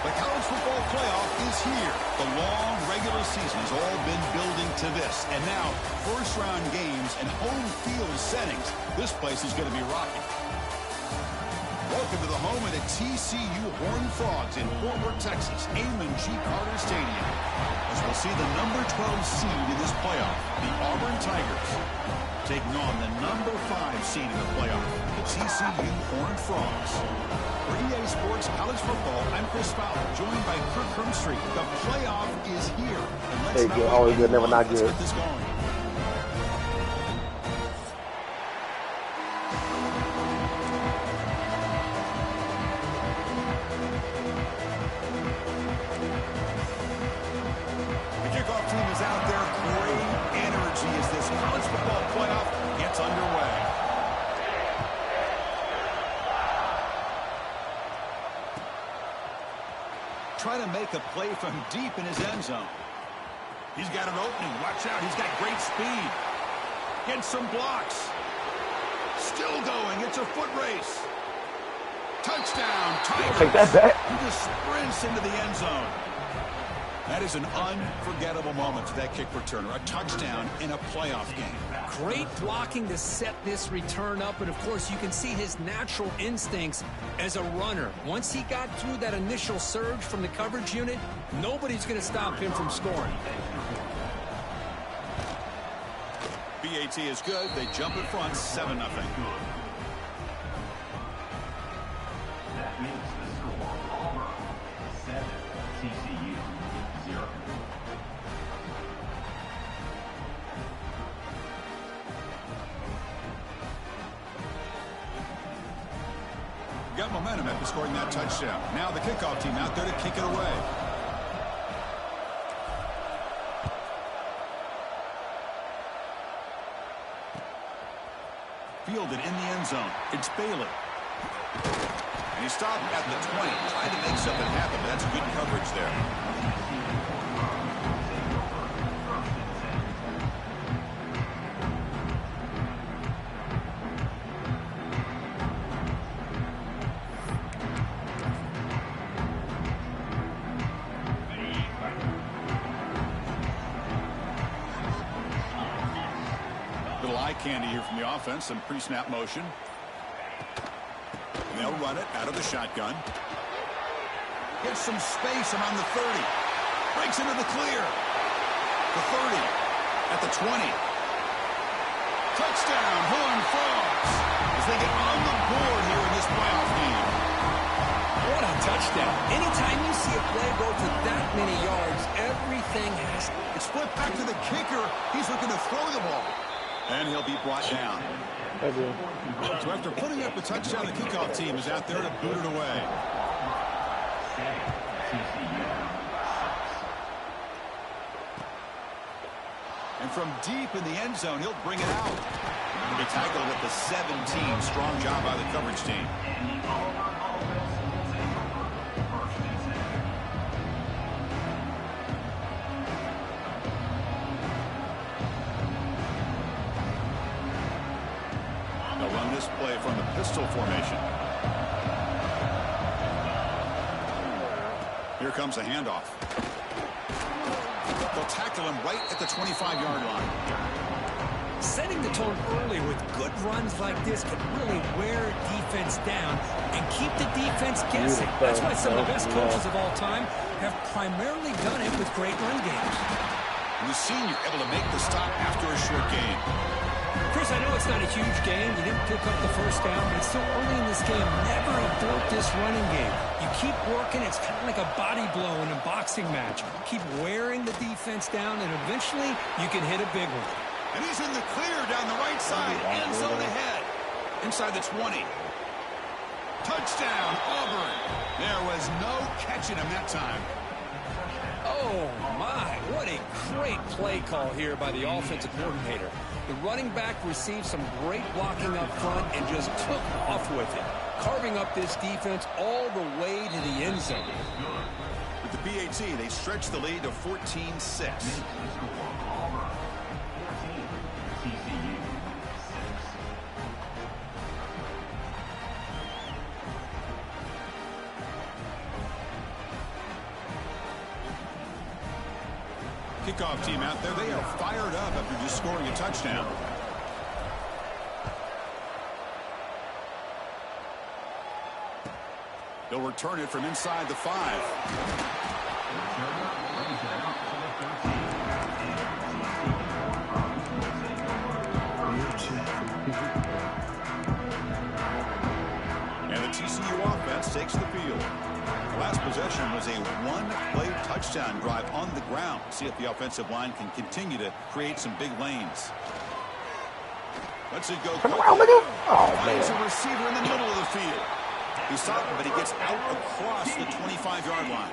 The college football playoff is here. The long regular season has all been building to this. And now, first-round games and home field settings. This place is going to be rocking. Welcome to the home of the TCU Horned Frogs in Fort Worth, Texas, Amon G. Carter Stadium. As we'll see the number 12 seed in this playoff, the Auburn Tigers, taking on the number 5 seed in the playoff, the TCU Horned Frogs. For EA Sports College Football, I'm Chris Fowler, joined by Kirk Hermstreet. The playoff is here. And let's hey, good, always good, never not good. Let's get this going. The kickoff team is out there. Great energy as this college football playoff gets underway. Try to make a play from deep in his end zone. He's got an opening. Watch out. He's got great speed. Gets some blocks. Still going. It's a foot race. Touchdown. Tigers. Take that back. He just sprints into the end zone. That is an unforgettable moment for that kick returner. A touchdown in a playoff game. Great blocking to set this return up, and of course you can see his natural instincts as a runner. Once he got through that initial surge from the coverage unit, nobody's going to stop him from scoring. BAT is good. They jump in front 7-0. That means the score Auburn 7, TCU 0. Got momentum after scoring that touchdown. Now the kickoff team out there to kick it away. Fielded in the end zone. It's Bailey. And he stopped at the 20, trying to make something happen, but that's good coverage there. Little eye candy here from the offense, some pre-snap motion. And they'll run it out of the shotgun. Gets some space around the 30. Breaks into the clear. The 30. At the 20. Touchdown, Horned Frogs. As they get on the board here in this playoff game. What a touchdown. Anytime you see a play go for that many yards, everything has... It's flipped back to the kicker. He's looking to throw the ball. And he'll be brought down. So after putting up the touchdown, the kickoff team is out there to boot it away. And from deep in the end zone, he'll bring it out. He tackled at the 17. Strong job by the coverage team. They'll run this play from the pistol formation. Here comes a handoff. They'll tackle him right at the 25-yard line. Setting the tone early with good runs like this can really wear defense down and keep the defense guessing. That's why some of the best coaches of all time have primarily done it with great run games. And the senior able to make the stop after a short game. Chris, I know it's not a huge game. You didn't pick up the first down, but it's still early in this game. Never abort this running game. You keep working. It's kind of like a body blow in a boxing match. Keep wearing the defense down, and eventually you can hit a big one. And he's in the clear down the right side. End zone ahead. Inside the 20. Touchdown, Auburn. There was no catching him that time. Oh, my. What a great play call here by the offensive coordinator. The running back received some great blocking up front and just took off with it, carving up this defense all the way to the end zone. With the BAT, they stretch the lead to 14-6. Kickoff team out there, they are fired up after just scoring a touchdown. They'll return it from inside the 5. And the TCU offense takes the field. The last possession was a one-play touchdown drive on the ground. See if the offensive line can continue to create some big lanes. Lets it go. Finds a receiver in the middle of the field. He's stopped, but he gets out across the 25-yard line.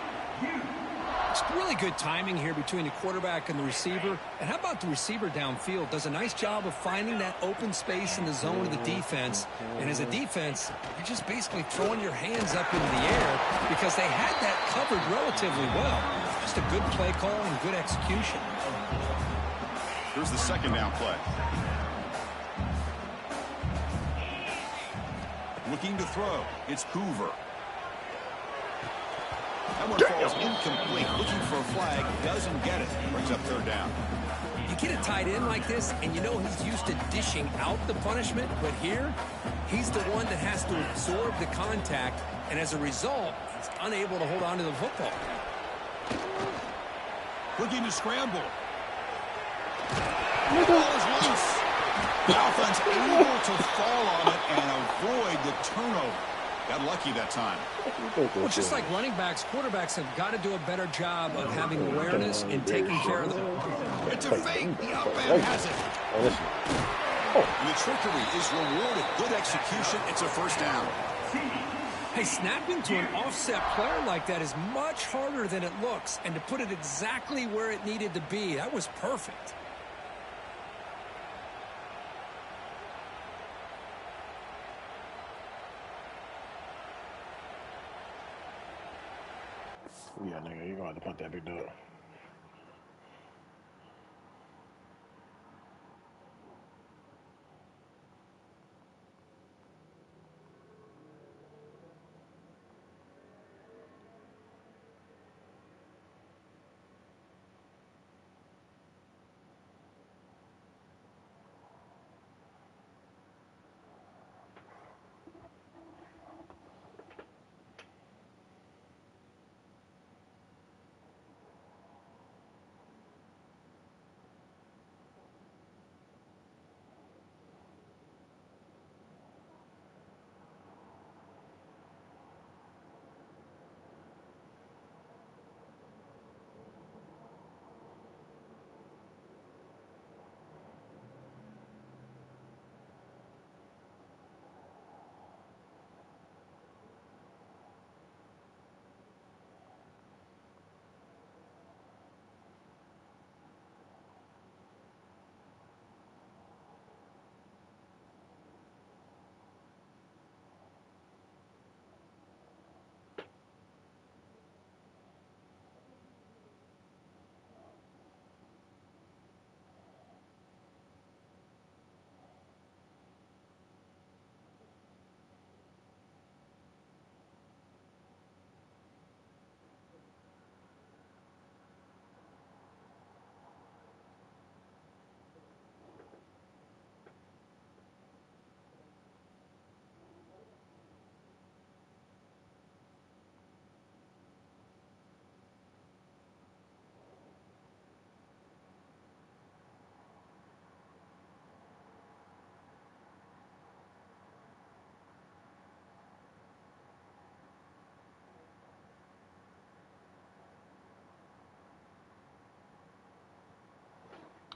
It's really good timing here between the quarterback and the receiver. And how about the receiver downfield? Does a nice job of finding that open space in the zone of the defense. And as a defense, you're just basically throwing your hands up into the air because they had that covered relatively well. Just a good play call and good execution. Here's the second down play. Looking to throw. It's Hoover. That one falls incomplete. Looking for a flag. Doesn't get it. Brings up third down. You get a tight end like this, and you know he's used to dishing out the punishment. But here, he's the one that has to absorb the contact. And as a result, he's unable to hold on to the football. Looking to scramble. The ball is loose. The offense able to fall on it and avoid the turnover. Got lucky that time. Well, just like running backs, quarterbacks have got to do a better job of having awareness and taking care of them. It's a fake. The up end has it. And the trickery is rewarded. Good execution. It's a first down. Hey, snapping to an offset player like that is much harder than it looks. And to put it exactly where it needed to be, that was perfect. Yeah, nigga, you're going to have to punt that big dog.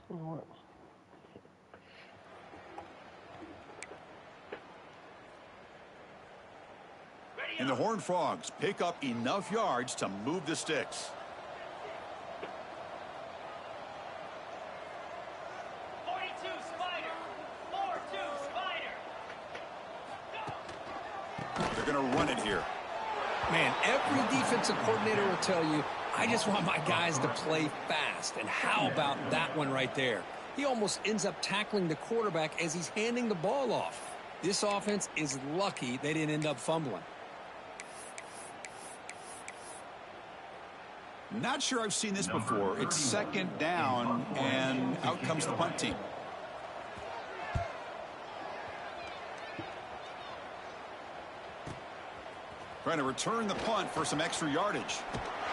What? And the Horned Frogs pick up enough yards to move the sticks. They're going to run it here. Man, every defensive coordinator will tell you, I just want my guys to play fast. And how about that one right there? He almost ends up tackling the quarterback as he's handing the ball off. This offense is lucky they didn't end up fumbling. Not sure I've seen this before. It's second down, and out comes the punt team. Trying to return the punt for some extra yardage.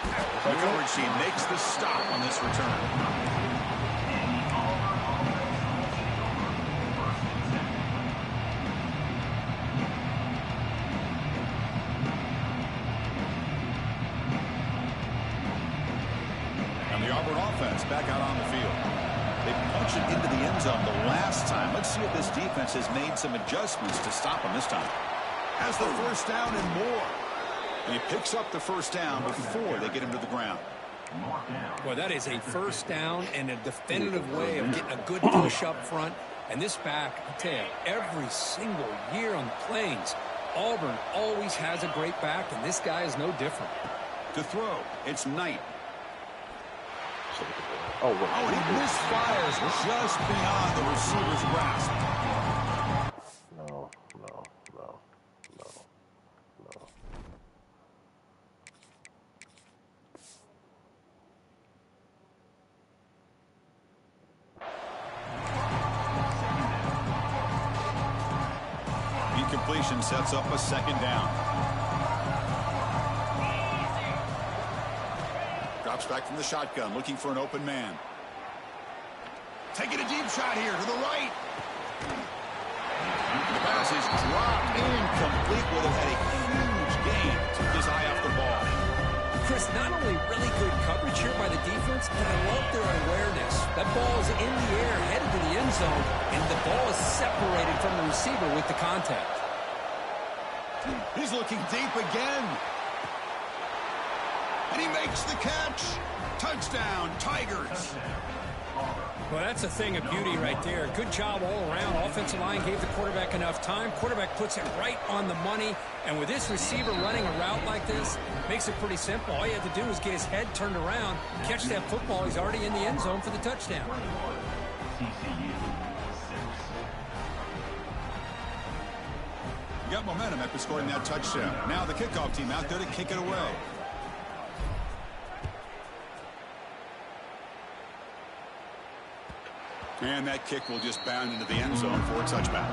The coverage team makes the stop on this return. Back out on the field. They punch it into the end zone the last time. Let's see if this defense has made some adjustments to stop them this time. Has the first down and more. And he picks up the first down before they get him to the ground. Well, that is a first down and a definitive way of getting a good push up front. And this back, I tell you, every single year on the Plains, Auburn always has a great back, and this guy is no different. To throw, it's Knight. Oh, and he misfires just beyond the receiver's grasp. No. Incompletion sets up a second down. Drops back from the shotgun, looking for an open man. Taking a deep shot here to the right. The pass is dropped incomplete. Will have had a huge gain. Took his eye off the ball. Chris, not only really good coverage here by the defense, but I love their awareness. That ball is in the air, headed to the end zone, and the ball is separated from the receiver with the contact. He's looking deep again. And he makes the catch. Touchdown, Tigers. Well, that's a thing of beauty right there. Good job all around. Offensive line gave the quarterback enough time. Quarterback puts it right on the money. And with this receiver running a route like this, makes it pretty simple. All you have to do is get his head turned around, catch that football. He's already in the end zone for the touchdown. TCU 6. You got momentum after scoring that touchdown. Now the kickoff team out there to kick it away. And that kick will just bound into the end zone for a touchback.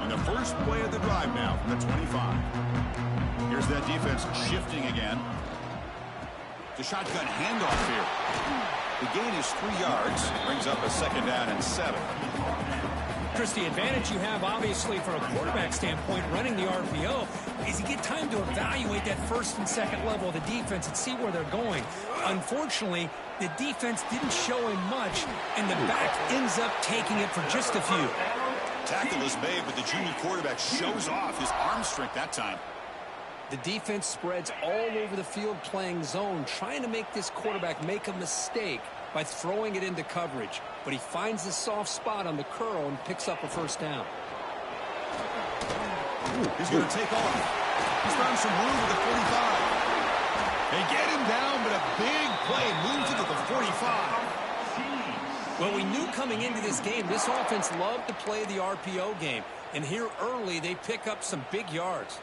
On the first play of the drive now from the 25. Here's that defense shifting again. The shotgun handoff here. The gain is 3 yards. Brings up a second down and 7. Chris, the advantage you have, obviously, from a quarterback standpoint, running the RPO, is you get time to evaluate that first and second level of the defense and see where they're going. Unfortunately, the defense didn't show him much, and the back ends up taking it for just a few. Tackle is made, but the junior quarterback shows off his arm strength that time. The defense spreads all over the field playing zone, trying to make this quarterback make a mistake by throwing it into coverage. But he finds the soft spot on the curl and picks up a first down. He's going to take off. He's found some room at the 45. They get him down, but a big play moves it to the 45. Well, we knew coming into this game, this offense loved to play the RPO game. And here early, they pick up some big yards.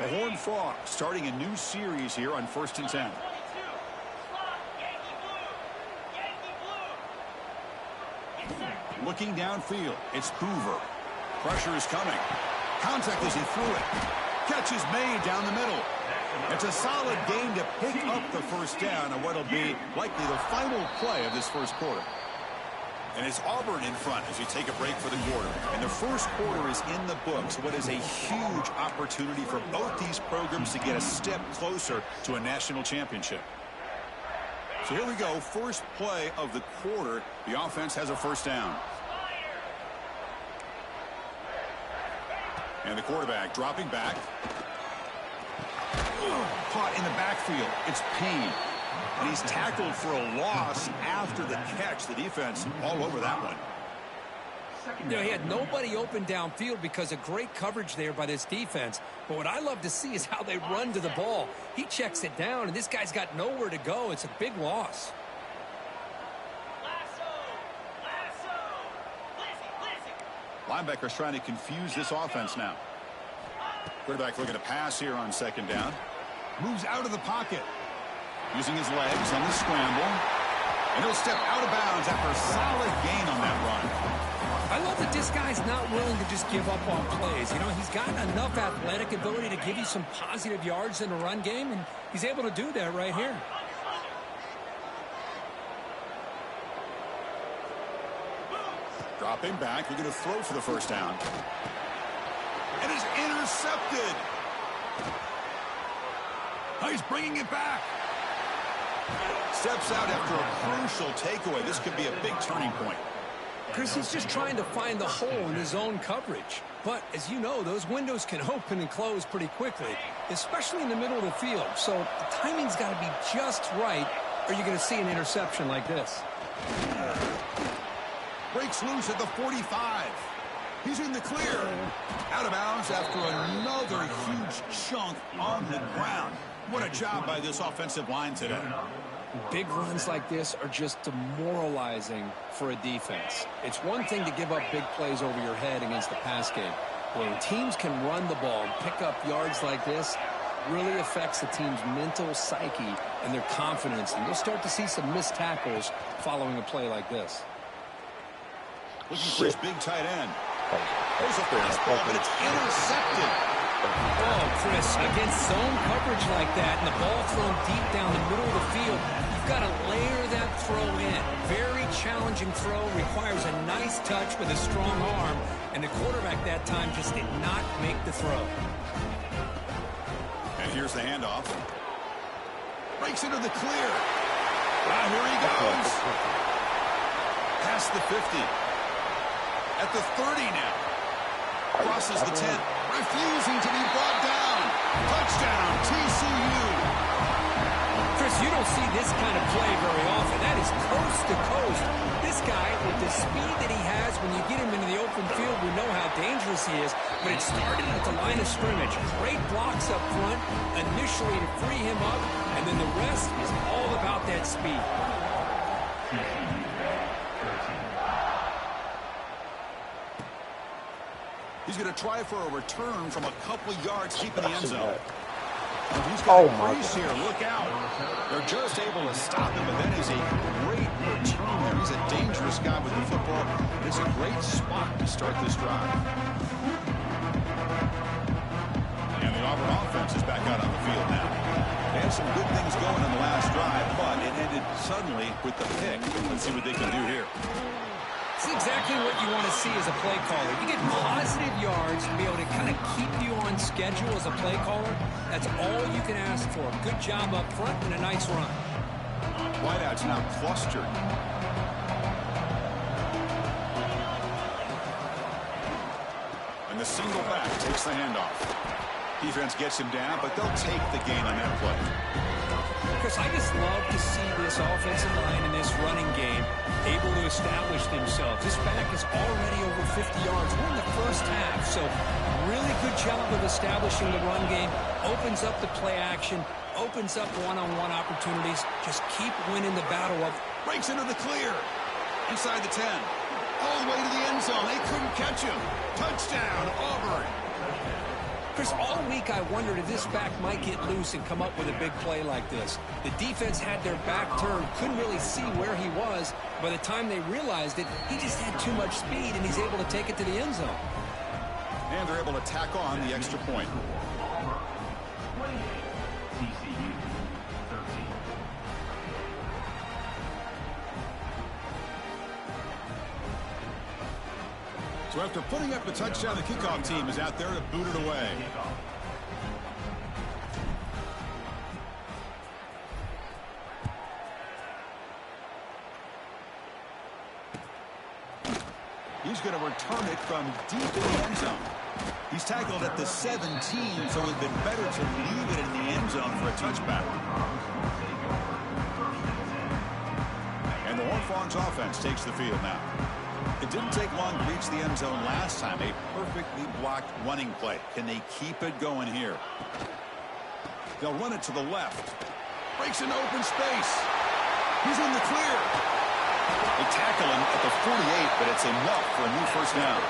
The Horned Frog starting a new series here on 1st and 10. Looking downfield, it's Hoover. Pressure is coming. Contact as he threw it. Catch is made down the middle. It's a solid game to pick up the first down on what will be likely the final play of this first quarter. And it's Auburn in front as we take a break for the quarter. And the first quarter is in the books. What is a huge opportunity for both these programs to get a step closer to a national championship. So here we go. First play of the quarter. The offense has a first down. And the quarterback dropping back. Caught in the backfield. It's Payne. And he's tackled for a loss after the catch. The defense all over that one. You know, he had nobody open downfield because of great coverage there by this defense. But what I love to see is how they run to the ball. He checks it down, and this guy's got nowhere to go. It's a big loss. Linebackers trying to confuse this offense now. Quarterback looking to pass here on second down. Moves out of the pocket. Using his legs on the scramble. And he'll step out of bounds after a solid gain on that run. I love that this guy's not willing to just give up on plays. You know, he's got enough athletic ability to give you some positive yards in the run game, and he's able to do that right here. Dropping back, looking to throw for the first down. And is intercepted. Oh, he's bringing it back. Steps out after a crucial takeaway. This could be a big turning point. Chris, he's just trying to find the hole in his own coverage. But, as you know, those windows can open and close pretty quickly, especially in the middle of the field. So the timing's got to be just right, or you're going to see an interception like this. Breaks loose at the 45. He's in the clear. Out of bounds after another huge chunk on the ground. What a job by this offensive line today. Big runs like this are just demoralizing for a defense. It's one thing to give up big plays over your head against the pass game. When teams can run the ball and pick up yards like this, really affects the team's mental psyche and their confidence. And you'll start to see some missed tackles following a play like this. Looking for his big tight end. There's a fastball, but it's intercepted. Oh, Chris, against zone coverage like that and the ball thrown deep down the middle of the field, you've got to layer that throw in. Very challenging throw, requires a nice touch with a strong arm, and the quarterback that time just did not make the throw. And here's the handoff. Breaks into the clear. Wow, here he goes. Past the 50. At the 30 now. Crosses the 10. Refusing to be brought down. Touchdown, TCU. Chris, you don't see this kind of play very often. That is coast to coast. This guy, with the speed that he has, when you get him into the open field, we know how dangerous he is. But it started at the line of scrimmage. Great blocks up front, initially to free him up, and then the rest is all about that speed. He's going to try for a return from a couple yards deep in the end zone. And he's got a crease here. Look out. They're just able to stop him, but that is a great return there. He's a dangerous guy with the football. It's a great spot to start this drive. And the Auburn offense is back out on the field now. They had some good things going in the last drive, but it ended suddenly with the pick. Let's see what they can do here. It's exactly what you want to see as a play caller. You get positive yards to be able to kind of keep you on schedule as a play caller. That's all you can ask for. Good job up front and a nice run. Wideout's now clustered. And the single back takes the handoff. Defense gets him down, but they'll take the gain on that play. Chris, I just love to see this offensive line in this running game able to establish themselves. This back is already over 50 yards. We're in the first half, so really good job of establishing the run game. Opens up the play action, opens up one-on-one opportunities. Just keep winning the battle up. Breaks into the clear. Inside the 10. All the way to the end zone. They couldn't catch him. Touchdown, Auburn. Chris, all week I wondered if this back might get loose and come up with a big play like this. The defense had their back turned, couldn't really see where he was. By the time they realized it, he just had too much speed, and he's able to take it to the end zone. And they're able to tack on the extra point. TCU 13. So after putting up the touchdown, the kickoff team is out there to boot it away. He's going to return it from deep in the end zone. He's tackled at the 17, so it would have been better to leave it in the end zone for a touchback. And the Horned offense takes the field now. It didn't take long to reach the end zone last time. A perfectly blocked running play. Can they keep it going here? They'll run it to the left. Breaks into open space. He's in the clear. They tackle him at the 48, but it's enough for a new first down.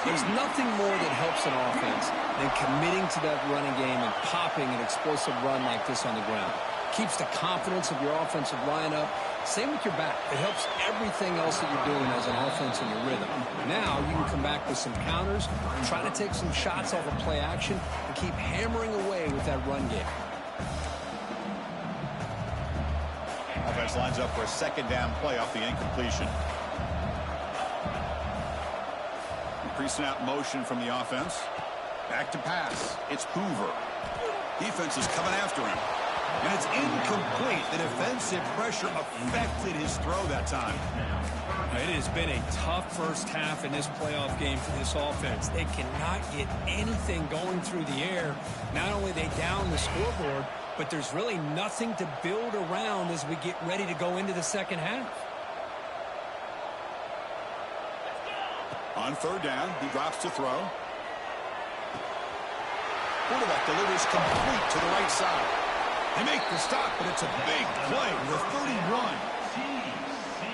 There's nothing more that helps an offense than committing to that running game and popping an explosive run like this on the ground. Keeps the confidence of your offensive lineup. Same with your back. It helps everything else that you're doing as an offense in your rhythm. Now you can come back with some counters, try to take some shots off of play action, and keep hammering away with that run game. Offense lines up for a second down play off the incompletion. Pre-snap motion from the offense. Back to pass. It's Hoover. Defense is coming after him. And it's incomplete. The defensive pressure affected his throw that time. It has been a tough first half in this playoff game for this offense. They cannot get anything going through the air. Not only they down the scoreboard, but there's really nothing to build around as we get ready to go into the second half. On third down, he drops to throw. Quarterback delivers complete to the right side. They make the stop, but it's a big play with 31.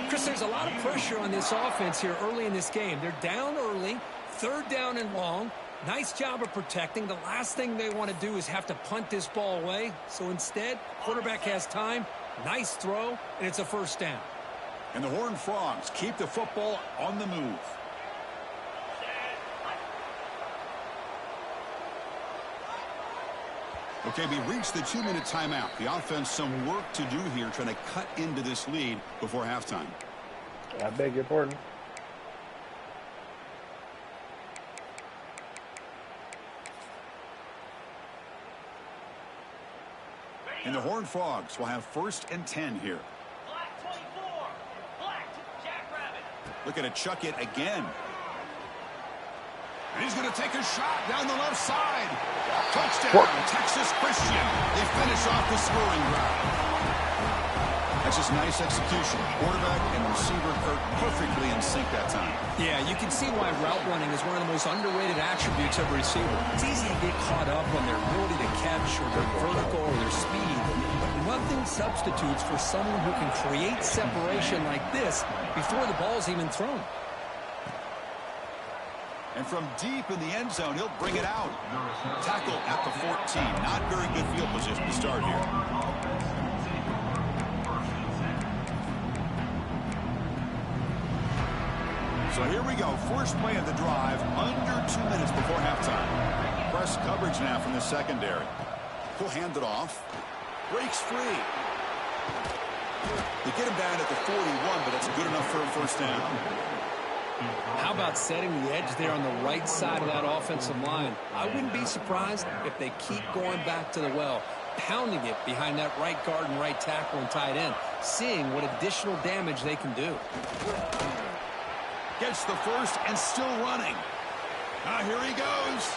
Chris, there's a lot of pressure on this offense here early in this game. They're down early, third down and long. Nice job of protecting. The last thing they want to do is have to punt this ball away. So instead, quarterback has time, nice throw, and it's a first down. And the Horned Frogs keep the football on the move. Okay, we reached the 2-minute timeout. The offense some work to do here, trying to cut into this lead before halftime. I beg your pardon. And the Horned Frogs will have 1st and 10 here. Black 24. Black Jackrabbit. Looking to chuck it again. And he's going to take a shot down the left side. Touchdown, Texas Christian. They finish off the scoring drive. That's just nice execution. Quarterback and receiver are perfectly in sync that time. Yeah, you can see why route running is one of the most underrated attributes of a receiver. It's easy to get caught up on their ability to catch or their vertical or their speed, but nothing substitutes for someone who can create separation like this before the ball's even thrown. And from deep in the end zone, he'll bring it out. Tackle at the 14. Not very good field position to start here. So here we go. First play of the drive, under 2 minutes before halftime. Press coverage now from the secondary. He'll hand it off. Breaks free. They get him down at the 41, but that's good enough for a first down. How about setting the edge there on the right side of that offensive line? I wouldn't be surprised if they keep going back to the well, pounding it behind that right guard and right tackle and tight end, seeing what additional damage they can do. Gets the first and still running. Now here he goes.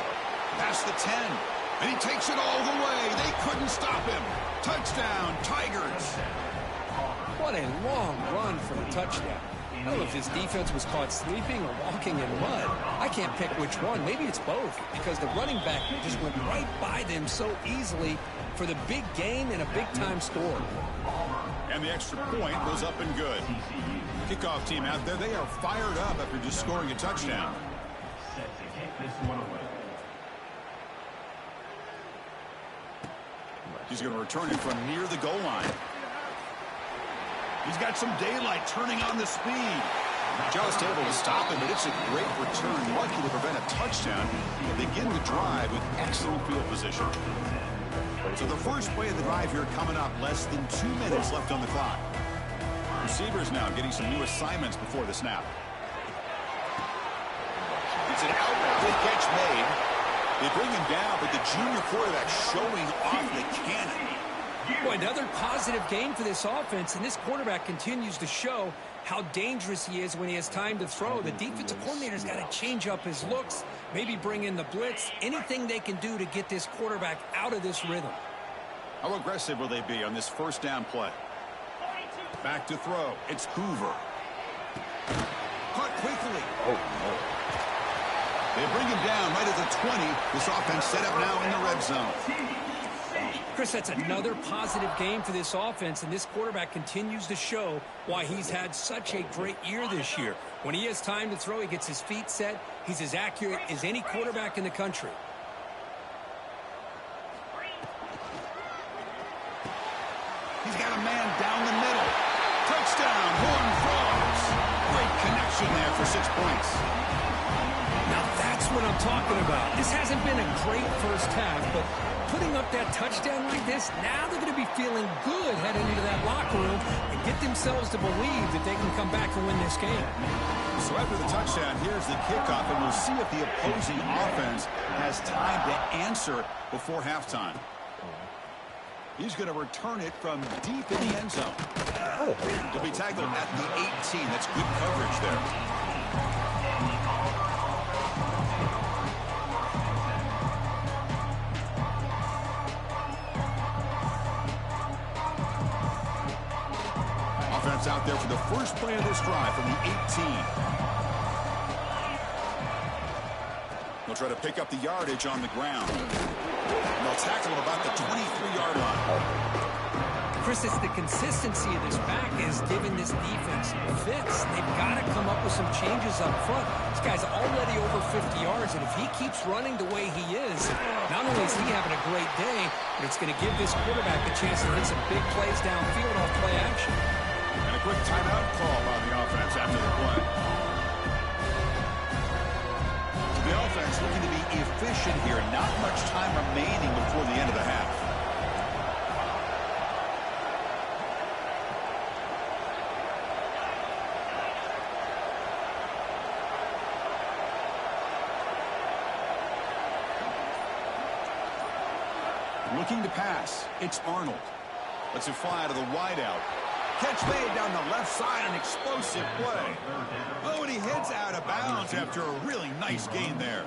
Past the 10. And he takes it all the way. They couldn't stop him. Touchdown, Tigers. What a long run for the touchdown. I don't know if his defense was caught sleeping or walking in mud. I can't pick which one. Maybe it's both, because the running back just went right by them so easily for the big gain and a big-time score. And the extra point goes up and good. Kickoff team out there, they are fired up after just scoring a touchdown. Set to kick this one away. He's going to return it from near the goal line. He's got some daylight turning on the speed. Just able to stop him, but it's a great return. Lucky to prevent a touchdown. They begin the drive with excellent field position. So the first play of the drive here coming up. Less than 2 minutes left on the clock. Receivers now getting some new assignments before the snap. It's an out-good catch made. They bring him down, but the junior quarterback showing off the cannon. Boy, another positive game for this offense, and this quarterback continues to show how dangerous he is when he has time to throw. The defensive coordinator's got to change up his looks, maybe bring in the blitz, anything they can do to get this quarterback out of this rhythm. How aggressive will they be on this first down play? Back to throw. It's Hoover. Caught quickly. Oh, no. They bring him down right at the 20. This offense set up now in the red zone. Chris, that's another positive game for this offense, and this quarterback continues to show why he's had such a great year this year. When he has time to throw, he gets his feet set. He's as accurate as any quarterback in the country. He's got a man down the middle. Touchdown, Horn Frogs. Great connection there for 6 points. Now that's what I'm talking about. This hasn't been a great first half, but putting up that touchdown like this, now they're going to be feeling good heading into that locker room and get themselves to believe that they can come back and win this game. So after the touchdown, here's the kickoff, and we'll see if the opposing offense has time to answer before halftime. He's going to return it from deep in the end zone. To be tackled at the 18. That's good coverage there. Offense out there for the first play of this drive from the 18. They'll try to pick up the yardage on the ground. And they'll tackle him about the 23-yard line. Chris, it's the consistency of this back is giving this defense fits. They've got to come up with some changes up front. This guy's already over 50 yards, and if he keeps running the way he is, not only is he having a great day, but it's going to give this quarterback a chance to hit some big plays downfield off play action. And a quick timeout call by the offense after the play. The offense looking to be efficient here. Not much time remaining before the end of the half. Looking to pass. It's Arnold. Lets it fly out of the wideout. Catch made down the left side, an explosive play. Oh, and he heads out of bounds after a really nice gain there.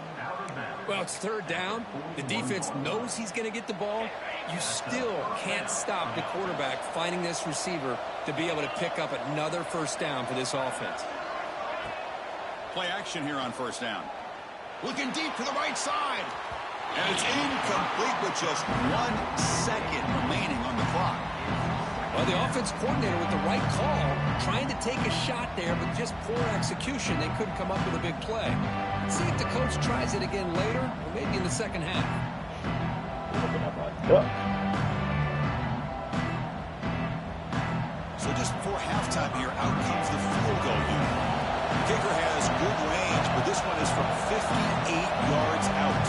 Well, it's third down. The defense knows he's going to get the ball. You still can't stop the quarterback finding this receiver to be able to pick up another first down for this offense. Play action here on first down. Looking deep to the right side. And it's incomplete with just 1 second remaining on the clock. Well, the offense coordinator with the right call, trying to take a shot there, but just poor execution. They couldn't come up with a big play. Let's see if the coach tries it again later, or maybe in the second half. So just before halftime here, out comes the field goal unit. The kicker has good range, but this one is from 58 yards out.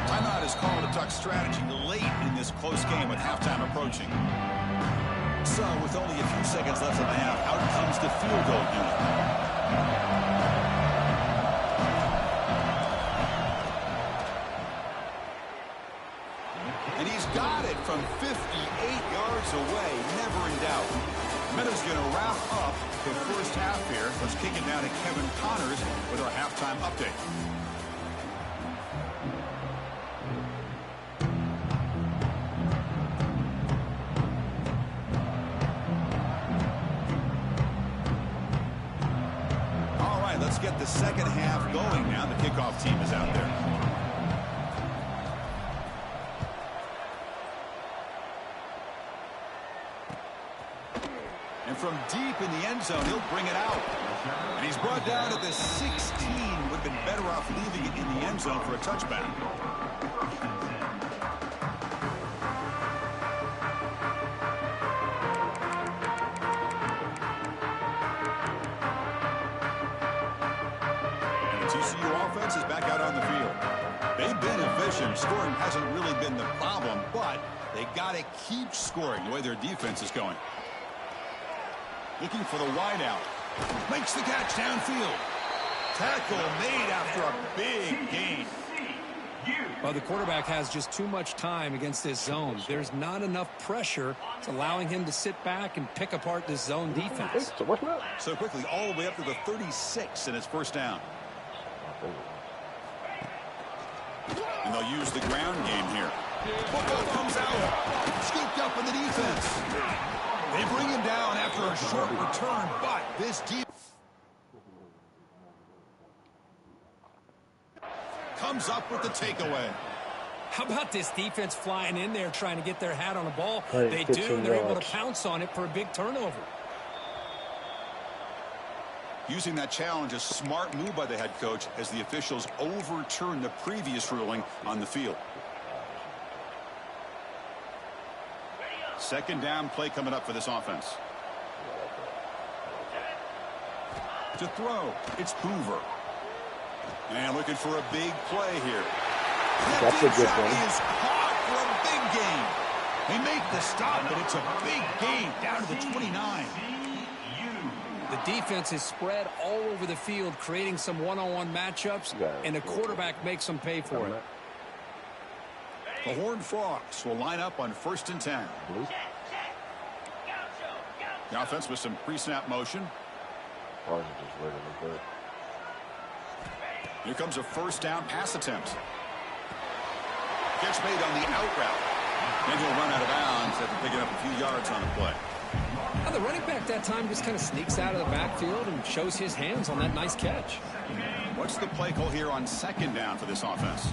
Timeout is called to talk strategy late in this close game with halftime approaching. So, with only a few seconds left in the half, out comes the field goal unit. And he's got it from 58 yards away, never in doubt. Meadows going to wrap up the first half here. Let's kick it down to Kevin Connors with our halftime update. Let's get the second half going now. The kickoff team is out there. And from deep in the end zone, he'll bring it out. And he's brought down at the 16. Would have been better off leaving it in the end zone for a touchback. TCU offense is back out on the field. They've been efficient. Scoring hasn't really been the problem, but they got to keep scoring the way their defense is going. Looking for the wideout. Makes the catch downfield. Tackle made after a big gain. Well, the quarterback has just too much time against this zone. There's not enough pressure. It's allowing him to sit back and pick apart this zone defense. So quickly, all the way up to the 36 in his first down. And they'll use the ground game here. Football comes out. Scooped up in the defense. They bring him down after a short return, but this defense comes up with the takeaway. How about this defense flying in there trying to get their hat on the ball? Right, They 15 do, and they're able yards. to pounce on it for a big turnover. Using that challenge, a smart move by the head coach as the officials overturn the previous ruling on the field. Second down play coming up for this offense. To throw, it's Hoover. And looking for a big play here. That's a good one. Is caught for a big gain. They make the stop, but it's a big gain down to the 29. The defense is spread all over the field, creating some one-on-one matchups, and the quarterback makes them pay for it. The Horned Frogs will line up on 1st and 10. The offense with some pre-snap motion. Here comes a first down pass attempt. Catch made on the out route. Then he'll run out of bounds after picking up a few yards on the play. Now the running back that time just kind of sneaks out of the backfield and shows his hands on that nice catch. What's the play call here on 2nd down for this offense?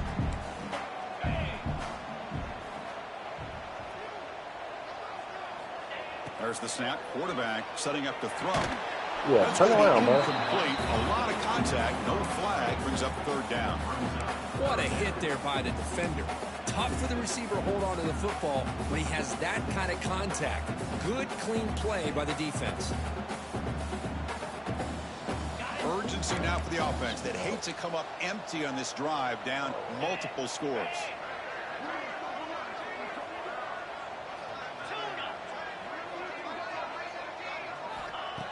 There's the snap. Quarterback setting up to throw. Yeah, That's turn going to be around, man. incomplete. A lot of contact. No flag. Brings up 3rd down. What a hit there by the defender. Tough for the receiver to hold on to the football when he has that kind of contact. Good, clean play by the defense. Urgency now for the offense that hates to come up empty on this drive, down multiple scores.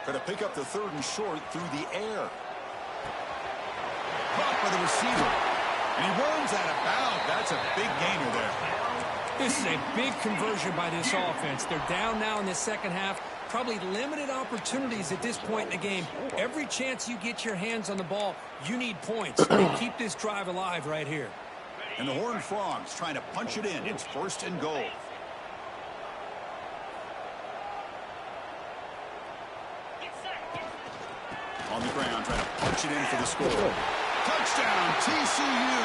Going to pick up the 3rd and short through the air. Caught by the receiver. And he runs out of bounds. That's a big gainer there. This is a big conversion by this offense. They're down now in the second half. Probably limited opportunities at this point in the game. Every chance you get your hands on the ball, you need points. And keep this drive alive right here. And the Horned Frogs trying to punch it in. It's 1st and goal. On the ground, trying to punch it in for the score. Touchdown, TCU.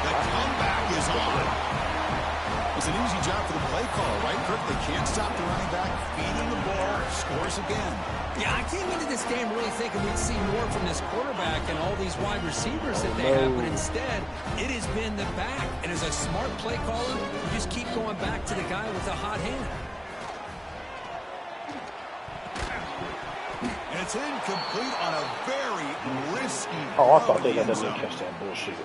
The comeback is on. It's an easy job for the play call, right, Kirk? They can't stop the running back, feeding the ball, scores again. Yeah, I came into this game really thinking we'd see more from this quarterback and all these wide receivers that they have, but instead, it has been the back. And as a smart play caller, you just keep going back to the guy with the hot hand. And it's incomplete on a very risky Oh, I thought throw they to the had end to zone. catch that bullshit.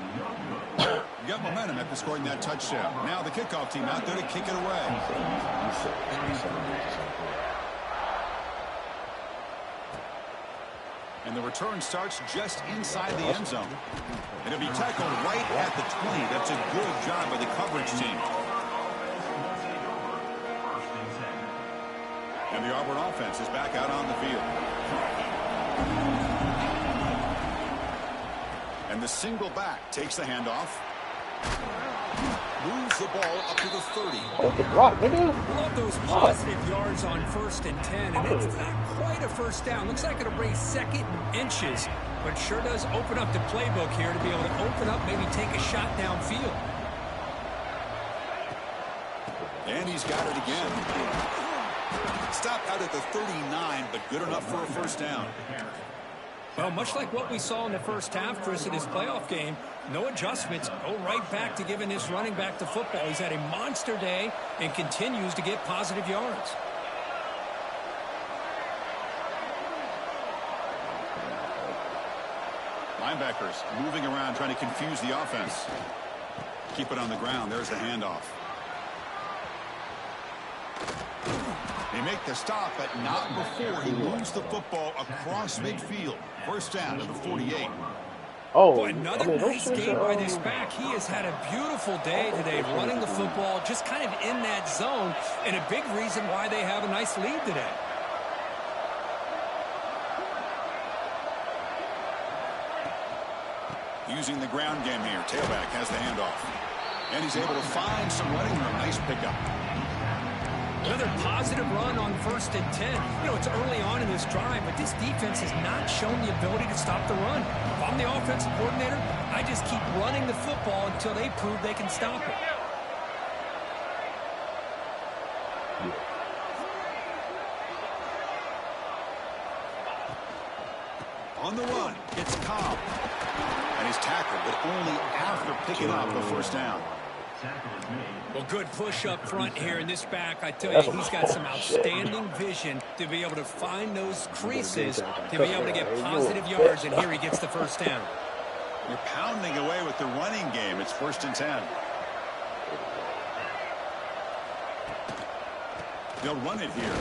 You got momentum after scoring that touchdown. Now the kickoff team out there to kick it away. And the return starts just inside the end zone. And it'll be tackled right at the 20. That's a good job by the coverage team. And the Auburn offense is back out on the field. And the single back takes the handoff. Moves the ball up to the 30. Oh, the block, nigga. Love those positive yards on 1st and 10, and it's not quite a first down. Looks like it'll bring 2nd and inches, but sure does open up the playbook here to be able to open up, maybe take a shot downfield. And he's got it again. Stopped out at the 39, but good enough for a first down. Well, much like what we saw in the first half, Chris, in this playoff game, no adjustments, go right back to giving this running back the football. He's had a monster day and continues to get positive yards. Linebackers moving around, trying to confuse the offense. Keep it on the ground. There's the handoff. They make the stop, but not before he moves the football across midfield. First down to the 48. Oh, Boy, another nice game by this back. He has had a beautiful day today running the football, just kind of in that zone, and a big reason why they have a nice lead today. Using the ground game here. Tailback has the handoff. And he's able to find some running room. Nice pickup. Another positive run on 1st and 10. You know, it's early on in this drive, but this defense has not shown the ability to stop the run. If I'm the offensive coordinator, I just keep running the football until they prove they can stop it. On the run, it's Cobb. And he's tackled, but only after picking up the first down. Well, good push up front here in this back. I tell you, he's got some outstanding vision to be able to find those creases, to be able to get positive yards, and here he gets the first down. You're pounding away with the running game. It's 1st and 10. They'll run it here.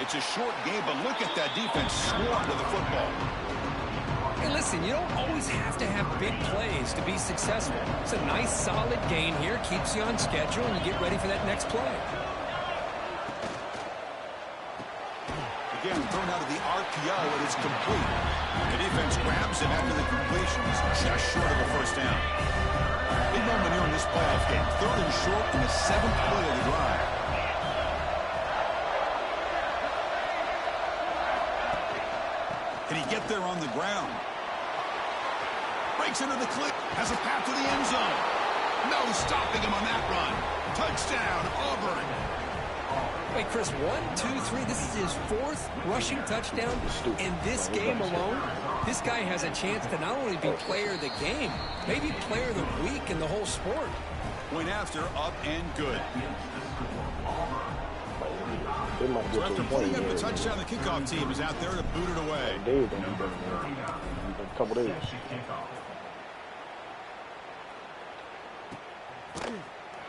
It's a short game, but look at that defense swarm to the football. Hey, listen, you don't always have to have big plays to be successful. It's a nice, solid gain here. Keeps you on schedule, and you get ready for that next play. Again, thrown out of the RPO, and it's complete. The defense grabs him after the completion. He's just short of a first down. Big moment here in this playoff game. 3rd and short in the 7th play of the drive. Can he get there on the ground? Breaks into the clip. Has a path to the end zone. No stopping him on that run. Touchdown, Auburn. Wait, Chris, 1, 2, 3. This is his 4th rushing touchdown in this game alone. This guy has a chance to not only be player of the game, maybe player of the week in the whole sport. Point after, up and good. So after putting up the touchdown, the kickoff team is out there to boot it away. A couple days.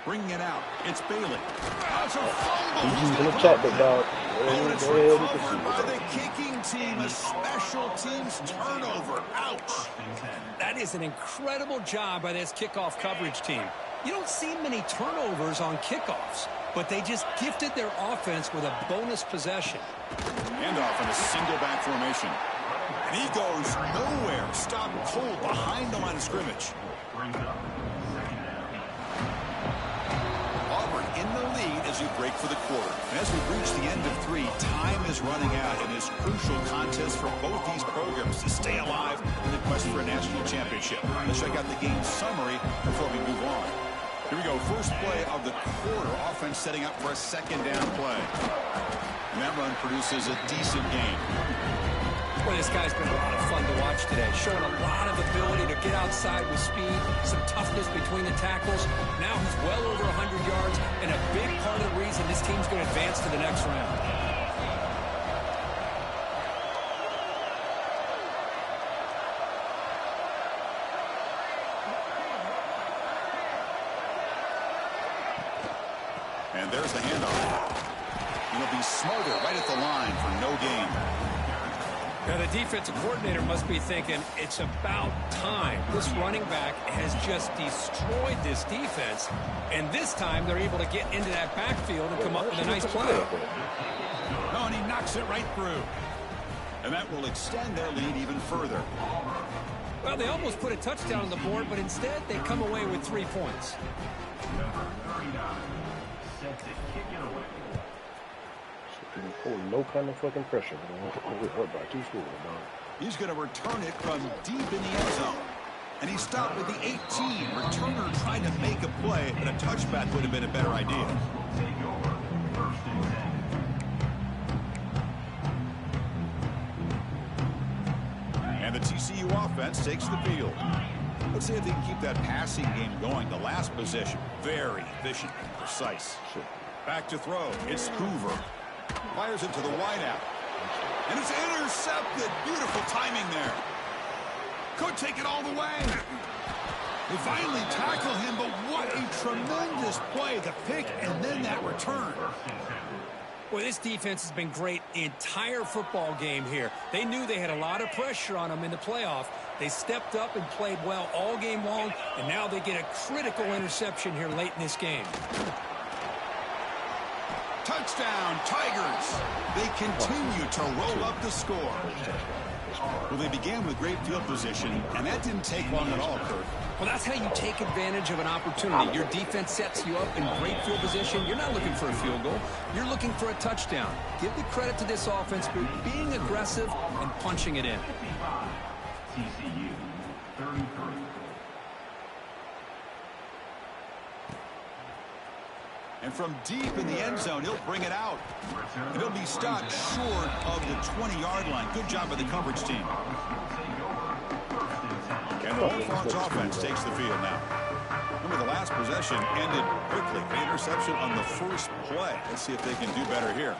Bringing it out. It's Bailey. That's a fumble. He's going to check it, dog. And it's recovered by the kicking team. A special teams turnover. Ouch. That is an incredible job by this kickoff coverage team. You don't see many turnovers on kickoffs, but they just gifted their offense with a bonus possession. Handoff in a single back formation. And he goes nowhere. Stopped cold behind the line of scrimmage. Auburn in the lead as we break for the quarter. And as we reach the end of 3, time is running out in this crucial contest for both these programs to stay alive in the quest for a national championship. Let's check out the game summary before we move on. Here we go. First play of the quarter. Offense setting up for a 2nd down play. And that run produces a decent gain. Boy, this guy's been a lot of fun to watch today. Showing a lot of ability to get outside with speed, some toughness between the tackles. Now he's well over 100 yards, and a big part of the reason this team's going to advance to the next round. And there's the handoff. He'll be smarter right at the line for no gain. Now, the defensive coordinator must be thinking, it's about time. This running back has just destroyed this defense, and this time they're able to get into that backfield and come up with a nice play. Oh, and he knocks it right through. And that will extend their lead even further. Well, they almost put a touchdown on the board, but instead they come away with 3 points. Number 39, set to kick it away. Oh, no kind of fucking pressure. We're about 2 scores, dog. He's going to return it from deep in the end zone. And he stopped with the 18. Returner trying to make a play, but a touchback would have been a better idea. Take over, 1st and 10. And the TCU offense takes the field. Let's see if they can keep that passing game going. The last possession, very efficient and precise. Back to throw. It's Hoover. Fires it to the wideout. And it's intercepted. Beautiful timing there. Could take it all the way. They finally tackle him, but what a tremendous play. The pick and then that return. Well, this defense has been great the entire football game here. They knew they had a lot of pressure on them in the playoff. They stepped up and played well all game long, and now they get a critical interception here late in this game. Touchdown, Tigers. They continue to roll up the score. Well, they began with great field position, and that didn't take long at all, Kurt. Well, that's how you take advantage of an opportunity. Your defense sets you up in great field position. You're not looking for a field goal. You're looking for a touchdown. Give the credit to this offense for being aggressive and punching it in. TCU 33. And from deep in the end zone, he'll bring it out. And he'll be stopped short of the 20-yard line. Good job by the coverage team. And the Horned Frogs offense takes the field now. Remember, the last possession ended quickly. The interception on the first play. Let's see if they can do better here.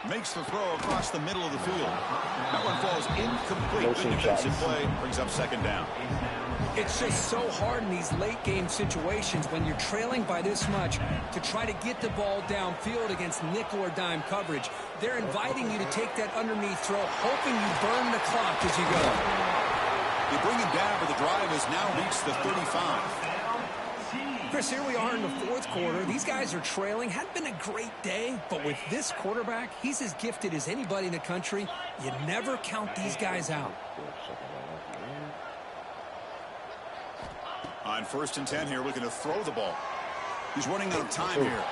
Makes the throw across the middle of the field. That one falls incomplete. Good defensive play. Brings up second down. It's just so hard in these late-game situations when you're trailing by this much to try to get the ball downfield against nickel or dime coverage. They're inviting you to take that underneath throw, hoping you burn the clock as you go. You bring him down, but the drive has now reached the 35. Chris, here we are in the fourth quarter. These guys are trailing. Hadn't been a great day, but with this quarterback, he's as gifted as anybody in the country. You never count these guys out. On 1st and 10 here, looking to throw the ball. He's running out of time here.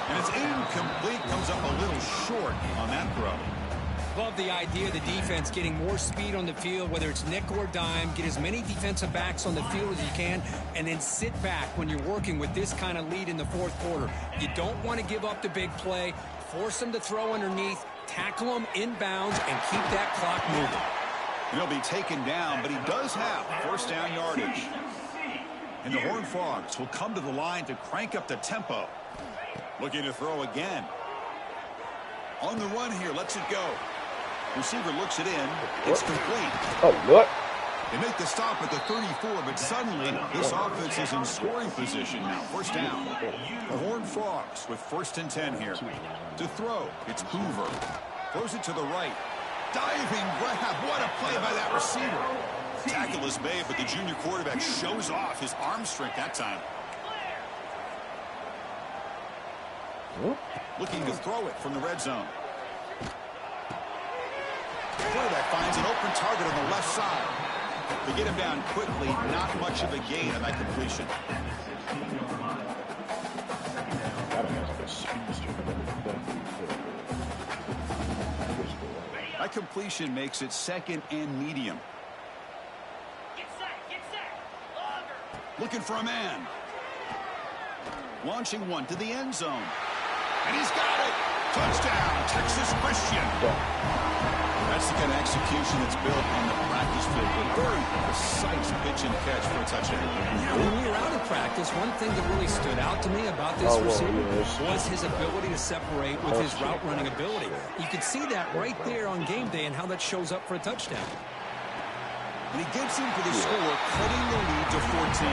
And it's incomplete. Comes up a little short on that throw. Love the idea of the defense getting more speed on the field, whether it's nickel or dime. Get as many defensive backs on the field as you can, and then sit back when you're working with this kind of lead in the fourth quarter. You don't want to give up the big play. Force them to throw underneath, tackle them inbounds, and keep that clock moving. And he'll be taken down, but he does have first down yardage. And the Horned Frogs will come to the line to crank up the tempo. Looking to throw again. On the run here, lets it go. Receiver looks it in. It's complete. Oh, what? They make the stop at the 34, but suddenly this offense is in scoring position now. First down. The Horned Frogs with 1st and 10 here. To throw, it's Hoover. Throws it to the right. Diving grab. What a play by that receiver. Tackle is made, but the junior quarterback shows off his arm strength that time. Looking to throw it from the red zone. The quarterback finds an open target on the left side. They get him down quickly. Not much of a gain on that completion. That completion makes it 2nd and medium. Get set. Longer. Looking for a man. Launching one to the end zone. And he's got it. Touchdown, Texas Christian. That's the kind of execution that's built on the practice field. A very precise pitch and catch for a touchdown. Yeah, when we were out of practice, one thing that really stood out to me about this receiver was his ability to separate with his route running ability. You could see that right there on game day and how that shows up for a touchdown. And he gets in for the score, cutting the lead to 14.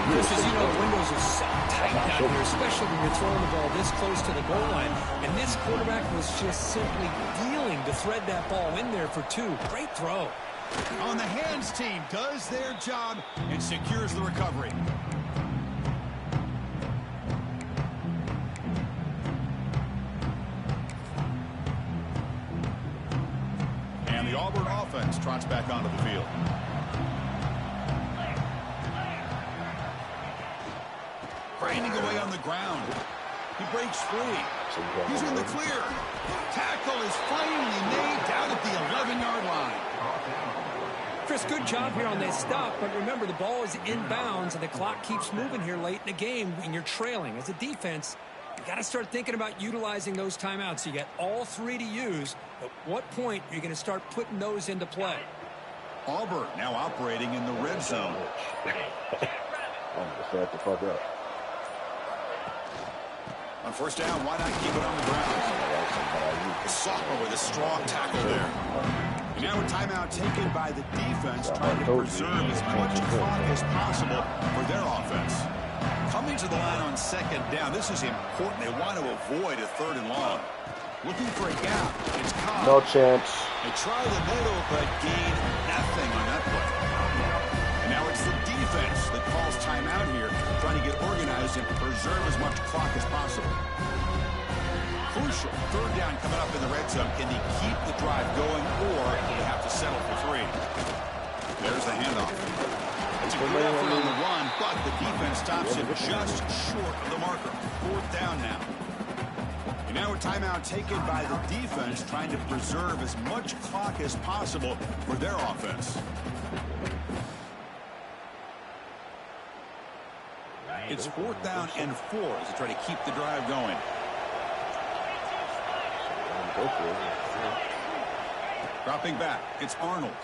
Chris, as you know, the windows are so tight down here, especially when you're throwing the ball this close to the goal line. And this quarterback was just simply dealing to thread that ball in there for 2. Great throw. On the hands team does their job and secures the recovery. And the Auburn offense trots back onto the field. Grinding away on the ground. He breaks free. He's in the clear. Tackle is finally made down at the 11-yard line. Chris, good job here on that stop, but remember the ball is inbounds and the clock keeps moving here late in the game when you're trailing. As a defense, you got to start thinking about utilizing those timeouts. You got all 3 to use. At what point are you going to start putting those into play? Auburn now operating in the red zone. Shut the fuck up. On first down, why not keep it on the ground? The sophomore with a strong tackle there. And now a timeout taken by the defense, trying to preserve as much clock as possible for their offense. Coming to the line on 2nd down, this is important. They want to avoid a 3rd and long. Looking for a gap. It's Cobb. No chance. They try the middle, but gain nothing on that play. And now it's the defense that calls timeout here, trying to get organized and preserve as much clock as possible. Crucial 3rd down coming up in the red zone. Can they keep the drive going, or do they have to settle for 3? There's the handoff. It's a good effort on the run, but the defense stops it just short of the marker. 4th down now. And now a timeout taken by the defense, trying to preserve as much clock as possible for their offense. It's 4th down and 4 as they try to keep the drive going. Dropping back, it's Arnold.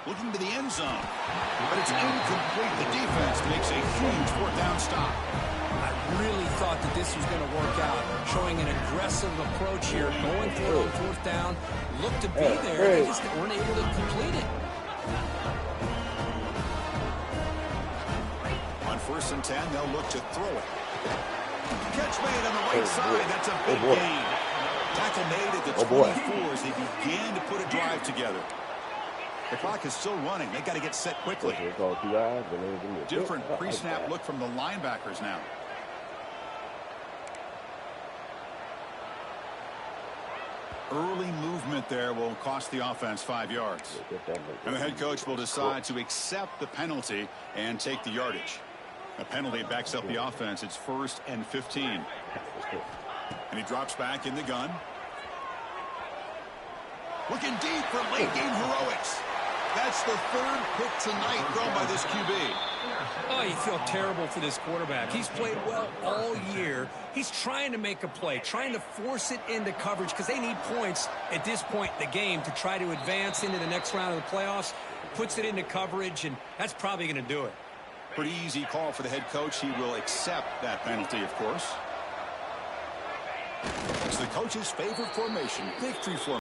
Looking to the end zone. But it's incomplete. The defense makes a huge 4th down stop. I really thought that this was going to work out. Showing an aggressive approach here. Going for it on 4th down. Looked to be there. They just weren't able to complete it. On 1st and 10, they'll look to throw it. Catch made on the right side. That's a big gain. Tackle made at the 24 as they began to put a drive together. The clock is still running. They got to get set quickly. Different pre-snap look from the linebackers now. Early movement there will cost the offense 5 yards. And the head coach will decide to accept the penalty and take the yardage. A penalty backs up the offense. It's 1st and 15. And he drops back in the gun. Looking deep for late game heroics. That's the 3rd pick tonight thrown by this QB. Oh, you feel terrible for this quarterback. He's played well all year. He's trying to make a play, trying to force it into coverage because they need points at this point in the game to try to advance into the next round of the playoffs. Puts it into coverage, and that's probably going to do it. Pretty easy call for the head coach. He will accept that penalty, of course. It's the coach's favorite formation, victory formation.